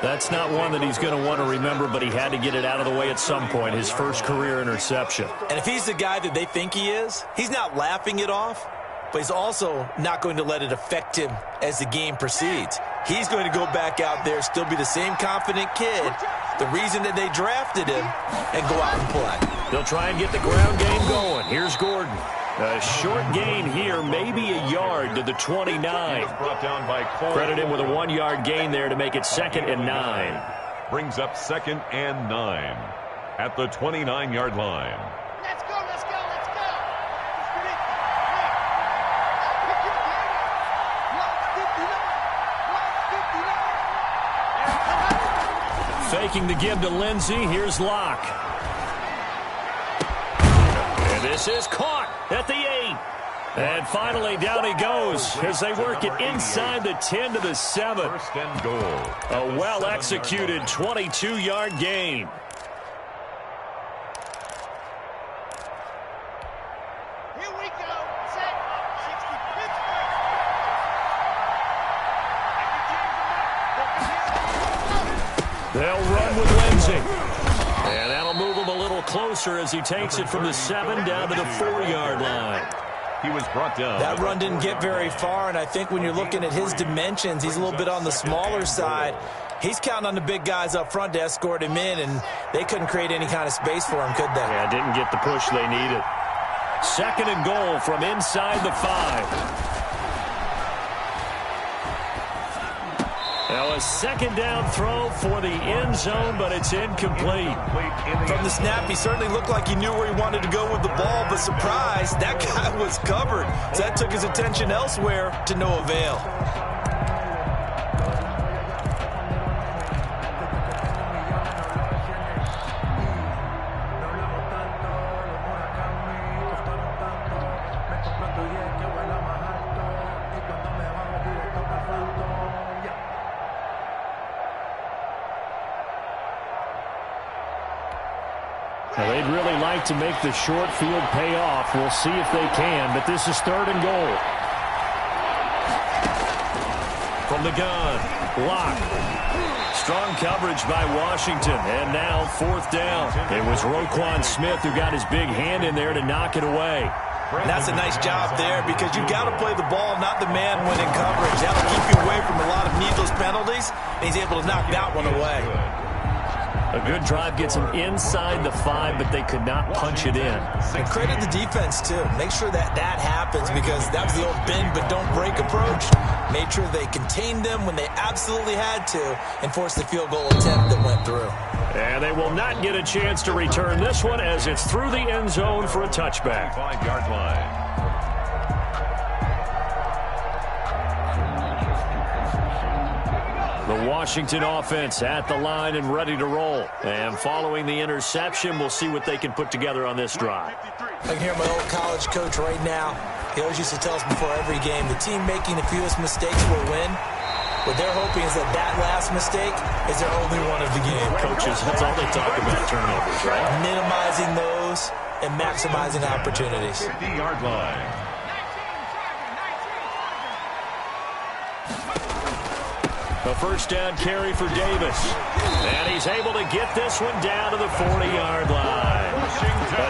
[SPEAKER 1] That's not one that he's going to want to remember, but he had to get it out of the way at some point, his first career interception.
[SPEAKER 3] And if he's the guy that they think he is, he's not laughing it off, but he's also not going to let it affect him as the game proceeds. He's going to go back out there, still be the same confident kid, the reason that they drafted him, and go out and play.
[SPEAKER 1] They'll try and get the ground game going. Here's Gordon. A short gain here, maybe a yard to the 29.
[SPEAKER 2] Brought down by Cole.
[SPEAKER 1] Credit him with a 1-yard gain there to make it 2nd and 9.
[SPEAKER 2] Brings up 2nd and 9 at the 29-yard line.
[SPEAKER 4] Let's go, let's go, let's go.
[SPEAKER 1] Faking the give to Lindsey. Here's Locke. And this is caught at the 8. And finally down he goes as they work it inside the 10 to the 7.
[SPEAKER 2] 1st and goal.
[SPEAKER 1] A well-executed 22-yard gain.
[SPEAKER 4] Here we go. Set. 60 Pittsburgh.
[SPEAKER 1] They'll run with Lindsey. And that'll move him a little closer as he takes it from the 7 down to the 4-yard line.
[SPEAKER 2] He was brought down.
[SPEAKER 3] That run didn't get very far, and I think when you're looking at his dimensions, he's a little bit on the smaller side. He's counting on the big guys up front to escort him in, and they couldn't create any kind of space for him, could they?
[SPEAKER 1] Yeah, didn't get the push they needed. 2nd and goal from inside the 5. Now a 2nd down throw for the end zone, but it's incomplete.
[SPEAKER 3] From the snap, he certainly looked like he knew where he wanted to go with the ball, but surprise, that guy was covered. So that took his attention elsewhere to no avail.
[SPEAKER 1] Now, they'd really like to make the short field pay off. We'll see if they can, but this is 3rd and goal. From the gun, Locke. Strong coverage by Washington, and now 4th down. It was Roquan Smith who got his big hand in there to knock it away.
[SPEAKER 3] And that's a nice job there because you've got to play the ball, not the man when in coverage. That'll keep you away from a lot of needless penalties, and he's able to knock that one away.
[SPEAKER 1] A good drive gets them inside the 5, but they could not punch it in.
[SPEAKER 3] And credit the defense, too. Make sure that that happens because that was the old bend but don't break approach. Made sure they contained them when they absolutely had to and forced the field goal attempt that went through.
[SPEAKER 1] And they will not get a chance to return this one as it's through the end zone for a touchback.
[SPEAKER 2] 5-yard line.
[SPEAKER 1] The Washington offense at the line and ready to roll. And following the interception, we'll see what they can put together on this drive.
[SPEAKER 3] I can hear my old college coach right now. He always used to tell us before every game, the team making the fewest mistakes will win. What they're hoping is that that last mistake is their only one of the game.
[SPEAKER 1] Coaches, that's all they talk about, turnovers, right?
[SPEAKER 3] Minimizing those and maximizing opportunities.
[SPEAKER 2] 50-yard line.
[SPEAKER 1] A 1st down carry for Davis. And he's able to get this one down to the 40-yard line.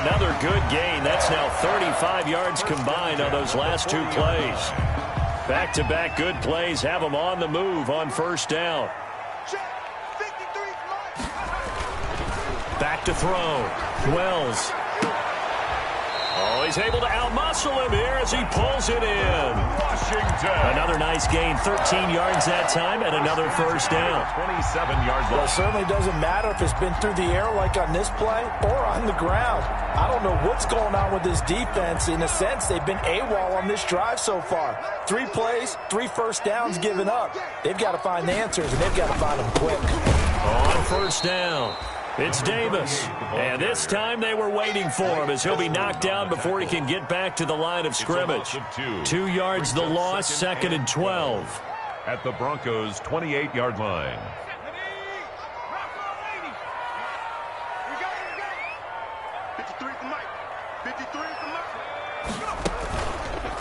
[SPEAKER 1] Another good gain. That's now 35 yards combined on those last 2 plays. Back-to-back good plays have them on the move on 1st down. Back to throw. Wells. Oh, he's able to outmuscle him here as he pulls it in.
[SPEAKER 2] Washington.
[SPEAKER 1] Another nice gain, 13 yards that time, and another 1st down.
[SPEAKER 2] 27-yard line.
[SPEAKER 3] Well, it certainly doesn't matter if it's been through the air like on this play or on the ground. I don't know what's going on with this defense. In a sense, they've been AWOL on this drive so far. 3 plays, 3 1st downs given up. They've got to find the answers, and they've got to find them quick.
[SPEAKER 1] On 1st down, it's Davis. And this time they were waiting for him as he'll be knocked down before he can get back to the line of scrimmage. 2 yards the loss, 2nd and 12.
[SPEAKER 2] At the Broncos' 28-yard line.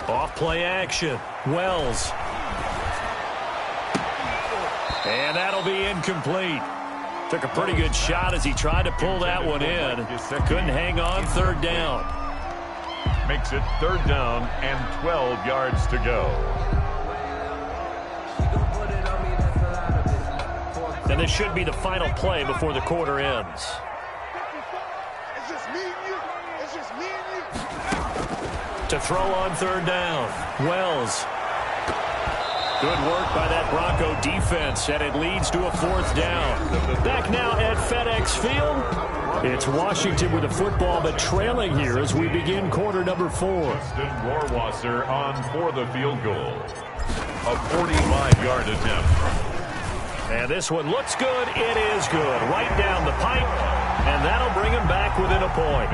[SPEAKER 1] Off play action. Wells. And that'll be incomplete. Took a pretty good shot as he tried to pull that one in. Couldn't hang on. 3rd down.
[SPEAKER 2] Makes it 3rd down and 12 yards to go.
[SPEAKER 1] And this should be the final play before the quarter ends.
[SPEAKER 4] It's just me and you. It's just me and you.
[SPEAKER 1] To throw on third down, Wells. Good work by that Bronco defense, and it leads to a fourth down. Back now at FedEx Field. It's Washington with the football, but trailing here as we begin quarter number 4.
[SPEAKER 2] Justin Rohrwasser on for the field goal. A 45-yard attempt.
[SPEAKER 1] And this one looks good. It is good. Right down the pipe. And that'll bring him back within a point.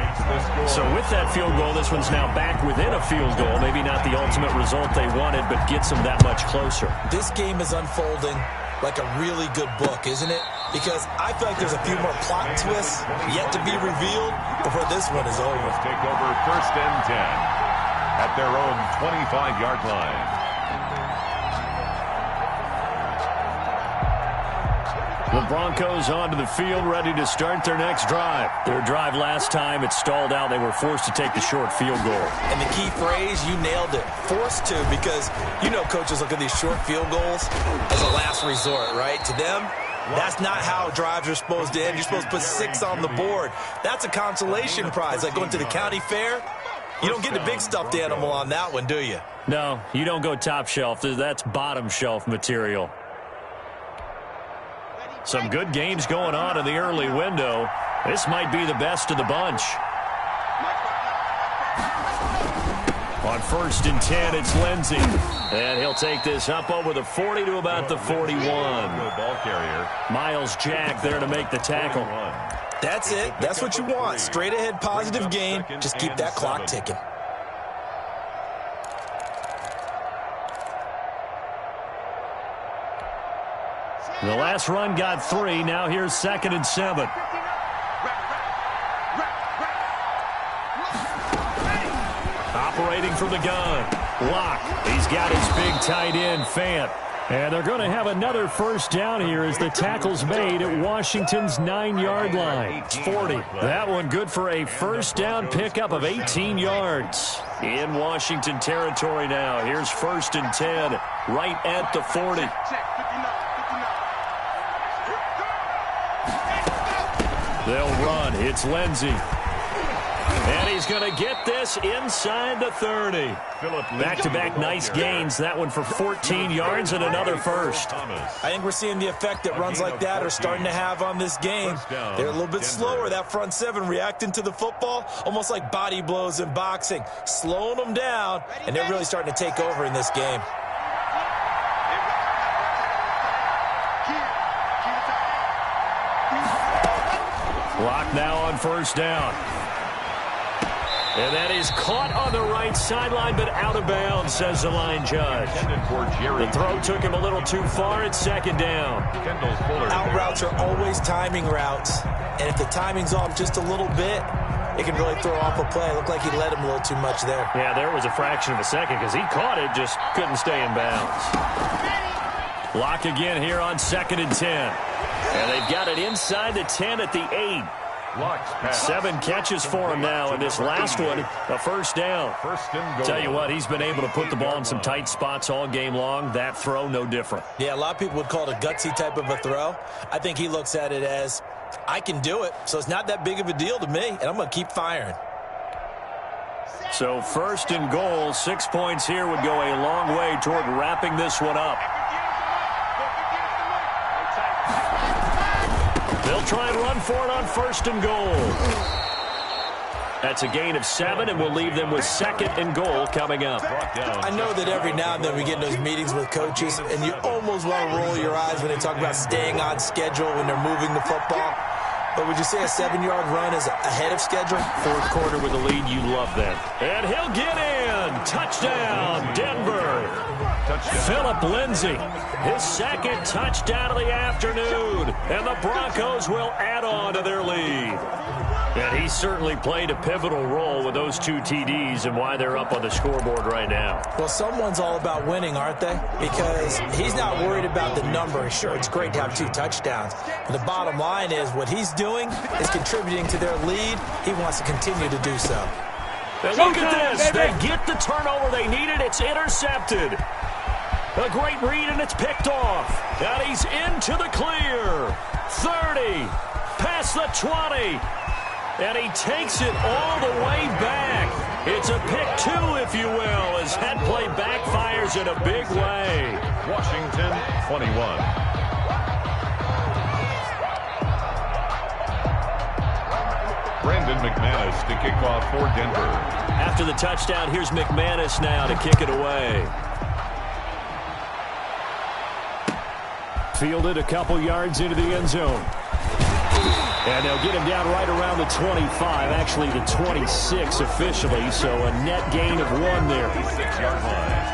[SPEAKER 1] So with that field goal, this one's now back within a field goal. Maybe not the ultimate result they wanted, but gets them that much closer.
[SPEAKER 3] This game is unfolding like a really good book, isn't it? Because I feel like there's a few more plot twists yet to be revealed before this one is over.
[SPEAKER 2] Take over first and 10 at their own 25-yard line.
[SPEAKER 1] The Broncos onto the field, ready to start their next drive. Their drive last time, it stalled out. They were forced to take the short field goal.
[SPEAKER 3] And the key phrase, you nailed it, forced to, because you know coaches look at these short field goals as a last resort, right? To them, that's not how drives are supposed to end. You're supposed to put 6 on the board. That's a consolation prize, like going to the county fair. You don't get the big stuffed animal on that one, do you?
[SPEAKER 1] No, you don't go top shelf. That's bottom shelf material. Some good games going on in the early window. This might be the best of the bunch. On first and 10, it's Lindsey. And he'll take this up over the 40 to about the 41.
[SPEAKER 2] Ball carrier.
[SPEAKER 1] Miles Jack there to make the tackle.
[SPEAKER 3] That's it. That's what you want. Straight ahead positive gain. Just keep that clock ticking.
[SPEAKER 1] The last run got 3. Now here's 2nd and 7. Operating from the gun. Locke. He's got his big tight end, Fant. And they're going to have another first down here as the tackle's made at Washington's 9-yard line. It's 40. That one good for a first down pickup of 18 yards. In Washington territory now. Here's first and 10 right at the 40. They'll run. It's Lindsey. And he's going to get this inside the 30. Back-to-back nice gains. That one for 14 yards and another first.
[SPEAKER 3] I think we're seeing the effect that runs like that are starting to have on this game. They're a little bit slower, that front 7, reacting to the football, almost like body blows in boxing, slowing them down, and they're really starting to take over in this game.
[SPEAKER 1] Lock now on first down. And that is caught on the right sideline, but out of bounds, says the line judge. The throw took him a little too far. It's 2nd down.
[SPEAKER 3] Out routes are always timing routes. And if the timing's off just a little bit, it can really throw off a play. It looked like he led him a little too much there.
[SPEAKER 1] Yeah, there was a fraction of a second because he caught it, just couldn't stay in bounds. Lock again here on 2nd and 10. And they've got it inside the 10 at the 8. 7 catches for him now, and this last one, a first down. Tell you what, he's been able to put the ball in some tight spots all game long. That throw, no different.
[SPEAKER 3] Yeah, a lot of people would call it a gutsy type of a throw. I think he looks at it as, I can do it, so it's not that big of a deal to me, and I'm going to keep firing.
[SPEAKER 1] So 1st and goal, 6 points here would go a long way toward wrapping this one up. They'll try and run for it on 1st and goal. That's a gain of 7, and we'll leave them with 2nd and goal coming up.
[SPEAKER 3] I know that every now and then we get in those meetings with coaches, and you almost want to roll your eyes when they talk about staying on schedule when they're moving the football. But would you say a 7-yard run is ahead of schedule?
[SPEAKER 1] 4th quarter with a lead, you love that. And he'll get in. Touchdown, Denver. Philip Lindsey, his 2nd touchdown of the afternoon. And the Broncos will add on to their lead. And he certainly played a pivotal role with those 2 TDs and why they're up on the scoreboard right now.
[SPEAKER 3] Well, someone's all about winning, aren't they? Because he's not worried about the number. Sure, it's great to have 2 touchdowns. But the bottom line is what he's doing is contributing to their lead. He wants to continue to do so.
[SPEAKER 1] And look at this. They get the turnover they needed. It's intercepted. A great read, and it's picked off. And he's into the clear. 30. Past the 20. And he takes it all the way back. It's a pick two, if you will, as head play backfires in a big way.
[SPEAKER 2] Washington, 21. Brandon McManus to kick off for Denver.
[SPEAKER 1] After the touchdown, here's McManus now to kick it away. Fielded a couple yards into the end zone. And they'll get him down right around the 25, actually the 26 officially, so a net gain of 1 there.
[SPEAKER 2] 6-yard line.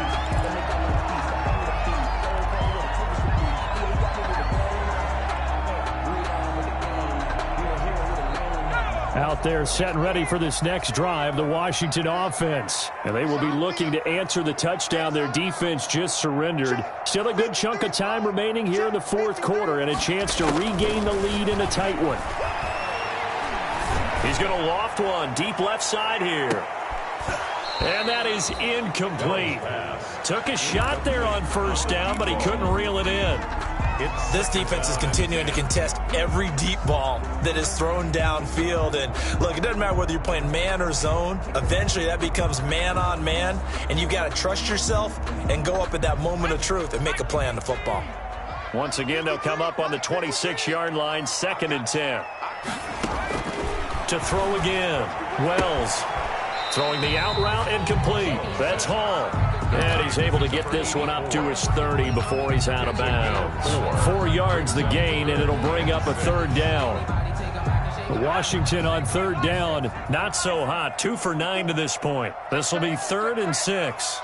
[SPEAKER 1] Out there set and ready for this next drive, the Washington offense. And they will be looking to answer the touchdown their defense just surrendered. Still a good chunk of time remaining here in the fourth quarter and a chance to regain the lead in a tight one. He's going to loft one deep left side here. And that is incomplete. Took a shot there on first down, but he couldn't reel it in.
[SPEAKER 3] This defense is continuing to contest every deep ball that is thrown downfield. And look, it doesn't matter whether you're playing man or zone. Eventually that becomes man on man. And you've got to trust yourself and go up at that moment of truth and make a play on the football.
[SPEAKER 1] Once again, they'll come up on the 26-yard line, 2nd and 10. To throw again. Wells throwing the out route incomplete. That's Hall. And he's able to get this one up to his 30 before he's out of bounds. 4 yards the gain, and it'll bring up a 3rd down. Washington on 3rd down, not so hot. 2 for 9 to this point. This will be 3rd and 6.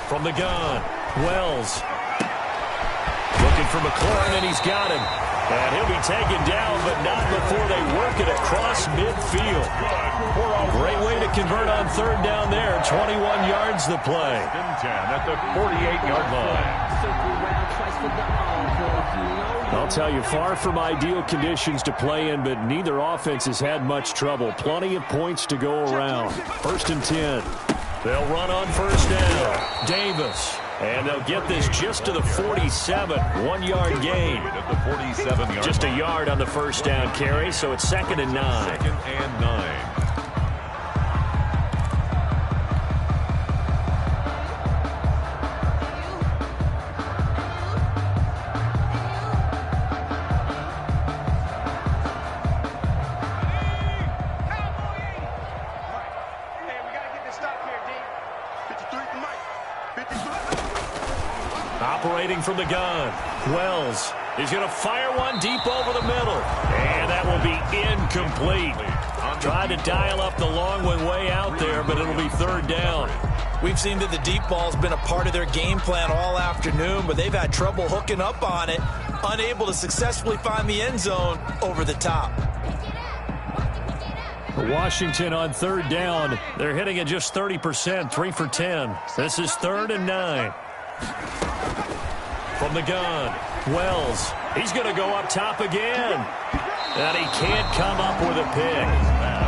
[SPEAKER 1] From the gun, Wells. Looking for McLaurin, and he's got him. And he'll be taken down, but not before they work it across midfield. Great way to convert on 3rd down there. 21 yards the play.
[SPEAKER 2] 10 at the 48-yard line.
[SPEAKER 1] I'll tell you, far from ideal conditions to play in, but neither offense has had much trouble. Plenty of points to go around. 1st and 10. They'll run on 1st down. Davis. And they'll get this just to the 47. 1-yard gain. Just a yard on the 1st down carry, so it's 2nd and 9.
[SPEAKER 2] 2nd and 9.
[SPEAKER 1] Operating from the gun. Wells. He's going to fire one deep over the middle. And that will be incomplete. Tried to dial up the long one way out there, but it'll be 3rd down.
[SPEAKER 3] We've seen that the deep ball's been a part of their game plan all afternoon, but they've had trouble hooking up on it, unable to successfully find the end zone over the top.
[SPEAKER 1] Washington on 3rd down. They're hitting at just 30%, 3 for 10. This is 3rd and 9. From the gun, Wells. He's going to go up top again. And he can't come up with a pick.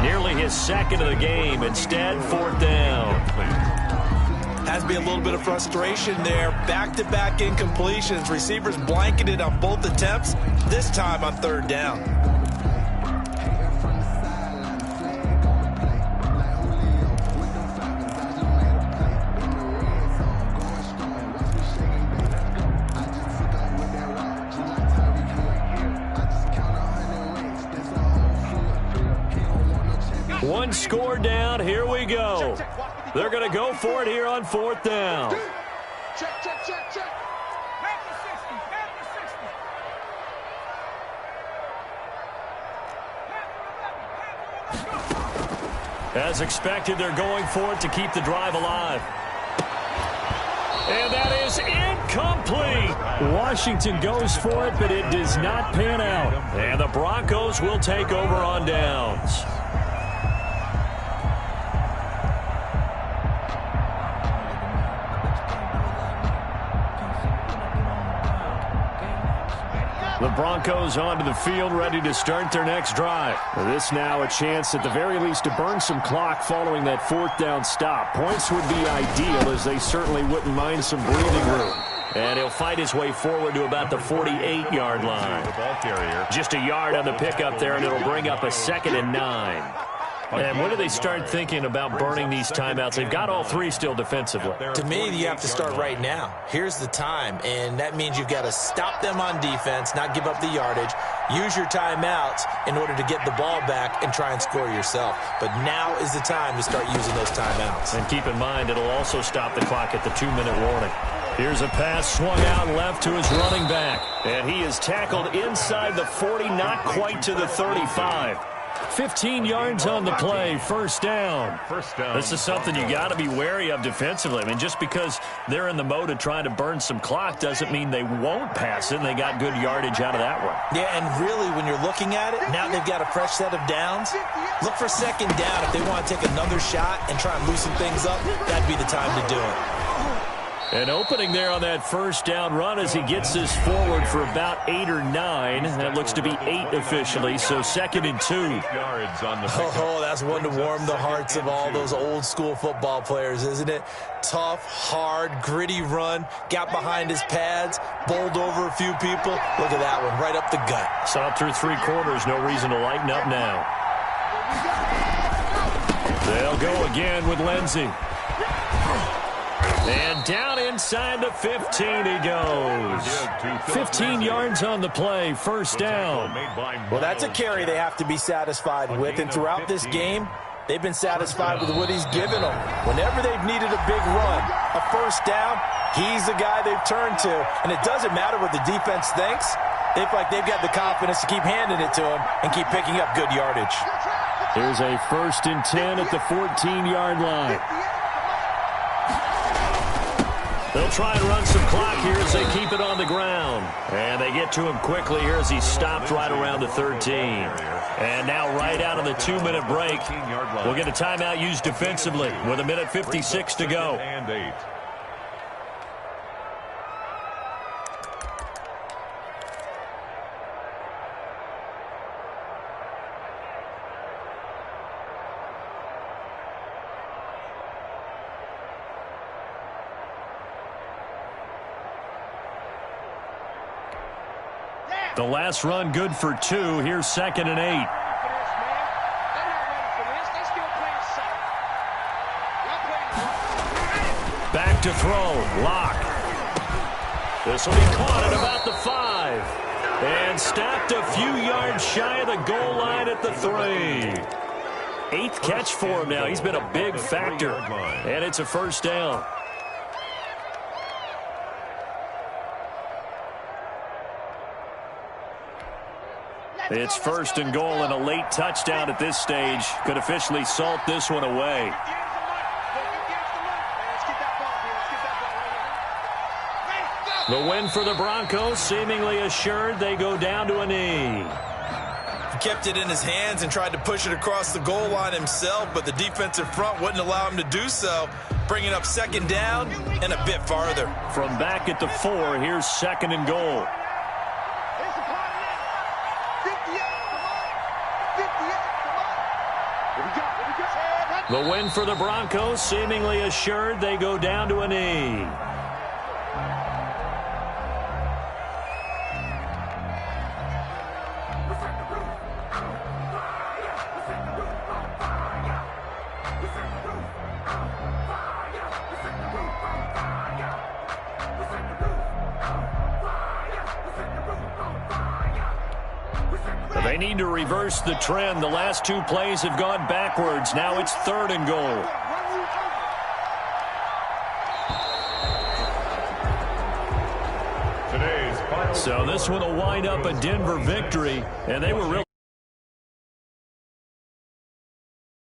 [SPEAKER 1] Nearly his 2nd of the game. Instead, 4th down.
[SPEAKER 3] Has to be a little bit of frustration there. Back-to-back incompletions. Receivers blanketed on both attempts, this time on 3rd down.
[SPEAKER 1] One score down. Here we go. They're going to go for it here on 4th down.
[SPEAKER 4] Check.
[SPEAKER 1] As expected, they're going for it to keep the drive alive. And that is incomplete. Washington goes for it, but it does not pan out. And the Broncos will take over on downs. The Broncos onto the field, ready to start their next drive. This now a chance at the very least to burn some clock following that 4th down stop. Points would be ideal, as they certainly wouldn't mind some breathing room. And he'll fight his way forward to about the 48-yard line.
[SPEAKER 2] The ball carrier.
[SPEAKER 1] Just a yard on the pickup there, and it'll bring up a 2nd and 9. And when do they start thinking about burning these timeouts? They've got all 3 still defensively.
[SPEAKER 3] To me, you have to start right now. Here's the time, and that means you've got to stop them on defense, not give up the yardage, use your timeouts in order to get the ball back and try and score yourself. But now is the time to start using those timeouts.
[SPEAKER 1] And keep in mind, it'll also stop the clock at the 2-minute warning. Here's a pass swung out left to his running back. And he is tackled inside the 40, not quite to the 35. 15 yards on the play, first down. This is something you got to be wary of defensively. I mean, just because they're in the mode of trying to burn some clock doesn't mean they won't pass it, and they got good yardage out of that one.
[SPEAKER 3] Yeah, and really, when you're looking at it, now they've got a fresh set of downs. Look for 2nd down. If they want to take another shot and try and loosen things up, that'd be the time to do it.
[SPEAKER 1] An opening there on that first down run as he gets this forward for about 8 or 9. That looks to be 8 officially, so 2nd and 2.
[SPEAKER 3] Oh, that's one to warm the hearts of all those old school football players, isn't it? Tough, hard, gritty run, got behind his pads, bowled over a few people. Look at that one, right up the gut.
[SPEAKER 1] Saw through 3 quarters, no reason to lighten up now. They'll go again with Lindsey. And down inside the 15 he goes. 15 yards on the play, first down.
[SPEAKER 3] Well, that's a carry they have to be satisfied with, and throughout this game, they've been satisfied with what he's given them. Whenever they've needed a big run, a first down, he's the guy they've turned to. And it doesn't matter what the defense thinks. They feel like they've got the confidence to keep handing it to him and keep picking up good yardage.
[SPEAKER 1] Here's a 1st and 10 at the 14-yard line. They'll try and run some clock here as they keep it on the ground. And they get to him quickly here as he's stopped right around the 13. And now right out of the 2-minute break, we'll get a timeout used defensively with 1:56 to go.
[SPEAKER 2] And 8.
[SPEAKER 1] The last run good for 2. Here's 2nd and 8. Back to throw. Lock. This will be caught at about the 5. And stopped a few yards shy of the goal line at the 3. 8th catch for him now. He's been a big factor. And it's a first down. It's 1st and goal, and a late touchdown at this stage could officially salt this one away. The win for the Broncos, seemingly assured. They go down to a knee.
[SPEAKER 3] He kept it in his hands and tried to push it across the goal line himself, but the defensive front wouldn't allow him to do so, bringing up 2nd down and a bit farther.
[SPEAKER 1] From back at the 4, here's 2nd and goal. The win for the Broncos, seemingly assured. They go down to a knee. They need to reverse the trend. The last 2 plays have gone backwards. Now it's 3rd and goal. So this one will wind up a Denver victory, and they were really